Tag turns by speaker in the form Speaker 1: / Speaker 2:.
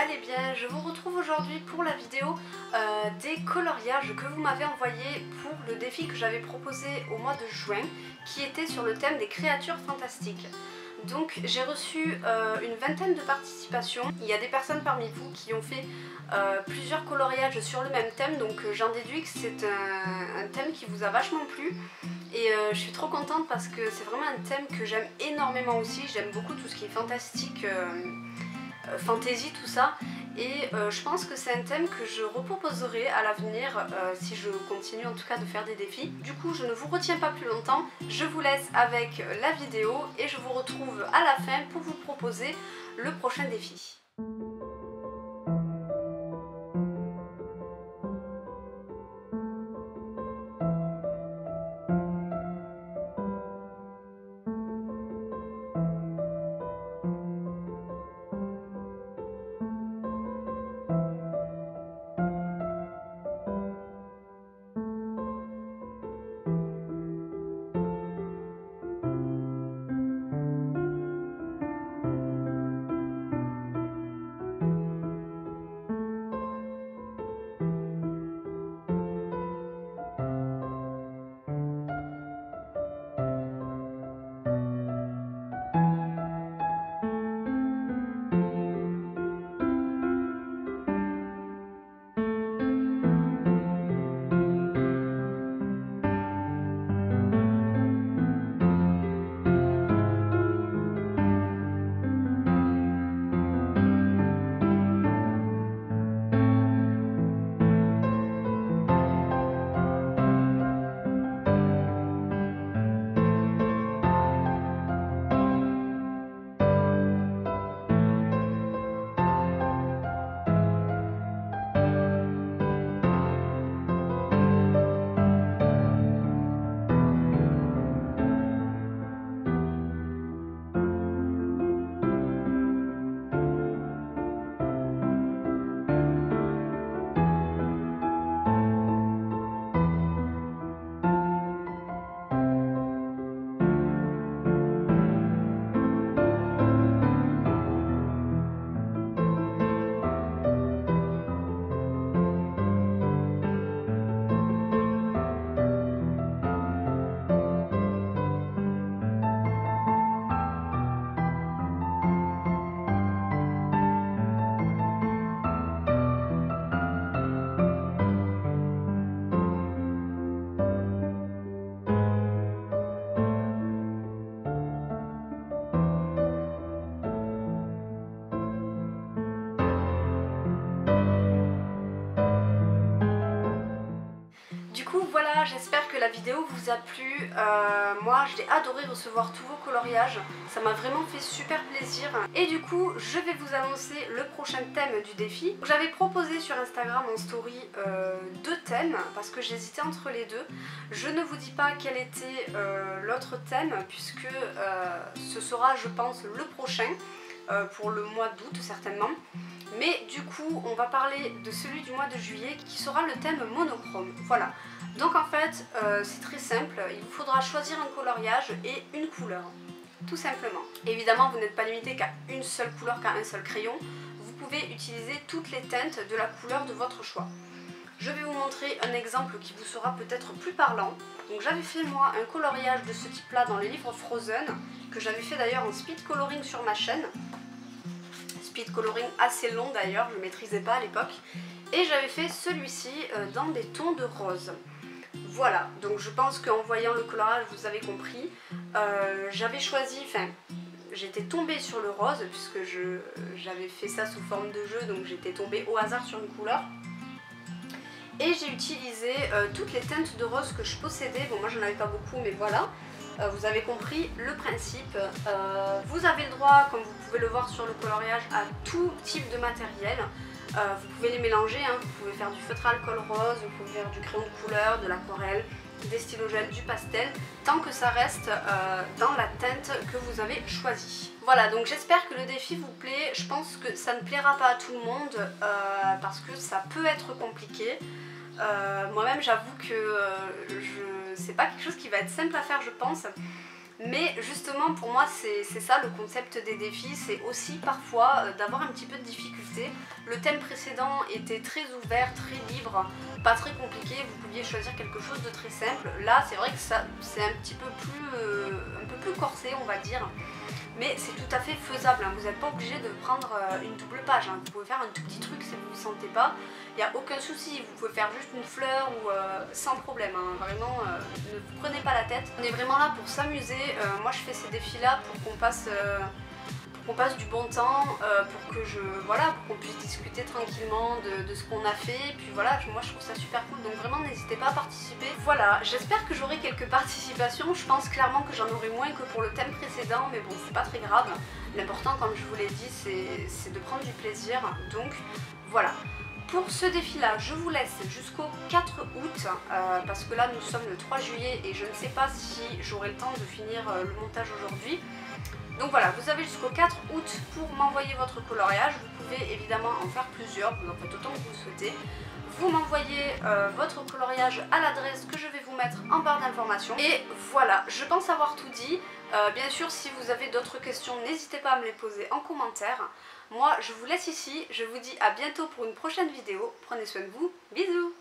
Speaker 1: allez bien. Je vous retrouve aujourd'hui pour la vidéo des coloriages que vous m'avez envoyé pour le défi que j'avais proposé au mois de juin, qui était sur le thème des créatures fantastiques. Donc j'ai reçu une vingtaine de participations. Il y a des personnes parmi vous qui ont fait plusieurs coloriages sur le même thème, donc j'en déduis que c'est un thème qui vous a vachement plu. Et je suis trop contente parce que c'est vraiment un thème que j'aime énormément aussi. J'aime beaucoup tout ce qui est fantastique, fantasy, tout ça. Et je pense que c'est un thème que je reproposerai à l'avenir si je continue en tout cas de faire des défis. Du coup, je ne vous retiens pas plus longtemps. Je vous laisse avec la vidéo et je vous retrouve à la fin pour vous proposer le prochain défi. Du coup voilà, j'espère que la vidéo vous a plu. Moi j'ai adoré recevoir tous vos coloriages, ça m'a vraiment fait super plaisir. Et du coup je vais vous annoncer le prochain thème du défi. J'avais proposé sur Instagram en story deux thèmes parce que j'hésitais entre les deux. Je ne vous dis pas quel était l'autre thème puisque ce sera je pense le prochain pour le mois d'août certainement. Mais du coup on va parler de celui du mois de juillet qui sera le thème monochrome. Voilà, donc en fait c'est très simple, il vous faudra choisir un coloriage et une couleur, tout simplement. Évidemment vous n'êtes pas limité qu'à une seule couleur, qu'à un seul crayon, vous pouvez utiliser toutes les teintes de la couleur de votre choix. Je vais vous montrer un exemple qui vous sera peut-être plus parlant. Donc j'avais fait moi un coloriage de ce type là dans le livre Frozen, que j'avais fait d'ailleurs en speed coloring sur ma chaîne. Speed coloring assez long d'ailleurs, je ne maîtrisais pas à l'époque. Et j'avais fait celui-ci dans des tons de rose. Voilà, donc je pense qu'en voyant le colorage vous avez compris. J'avais choisi, enfin j'étais tombée sur le rose puisque j'avais fait ça sous forme de jeu, donc j'étais tombée au hasard sur une couleur. Et j'ai utilisé toutes les teintes de rose que je possédais. Bon moi j'en avais pas beaucoup mais voilà. Vous avez compris le principe. Vous avez le droit, comme vous pouvez le voir sur le coloriage, à tout type de matériel. Vous pouvez les mélanger, hein. Vous pouvez faire du feutre à alcool rose, vous pouvez faire du crayon de couleur, de l'aquarelle, des stylos gel, du pastel, tant que ça reste dans la teinte que vous avez choisie. Voilà, donc j'espère que le défi vous plaît. Je pense que ça ne plaira pas à tout le monde parce que ça peut être compliqué. Moi-même j'avoue que c'est pas quelque chose qui va être simple à faire je pense. Mais justement pour moi c'est ça le concept des défis, c'est aussi parfois d'avoir un petit peu de difficulté. Le thème précédent était très ouvert, très libre, pas très compliqué, vous pouviez choisir quelque chose de très simple. Là c'est vrai que ça c'est un petit peu plus corsé on va dire. Mais c'est tout à fait faisable, hein. Vous n'êtes pas obligé de prendre une double page, hein. Vous pouvez faire un tout petit truc si vous ne vous sentez pas, il n'y a aucun souci, vous pouvez faire juste une fleur ou sans problème, hein. Vraiment ne vous prenez pas la tête. On est vraiment là pour s'amuser, moi je fais ces défis là pour qu'on passe du bon temps, pour qu'on puisse discuter tranquillement de ce qu'on a fait, et puis voilà, moi je trouve ça super cool, donc vraiment n'hésitez pas à participer. Voilà, j'espère que j'aurai quelques participations, je pense clairement que j'en aurai moins que pour le thème précédent, mais bon c'est pas très grave, l'important comme je vous l'ai dit c'est de prendre du plaisir, donc voilà. Pour ce défi là, je vous laisse jusqu'au 4 août, parce que là nous sommes le 3 juillet et je ne sais pas si j'aurai le temps de finir le montage aujourd'hui. Donc voilà, vous avez jusqu'au 4 août pour m'envoyer votre coloriage. Vous pouvez évidemment en faire plusieurs, vous en faites autant que vous le souhaitez. Vous m'envoyez votre coloriage à l'adresse que je vais vous mettre en barre d'informations. Et voilà, je pense avoir tout dit. Bien sûr, si vous avez d'autres questions, n'hésitez pas à me les poser en commentaire. Moi, je vous laisse ici. Je vous dis à bientôt pour une prochaine vidéo. Prenez soin de vous. Bisous!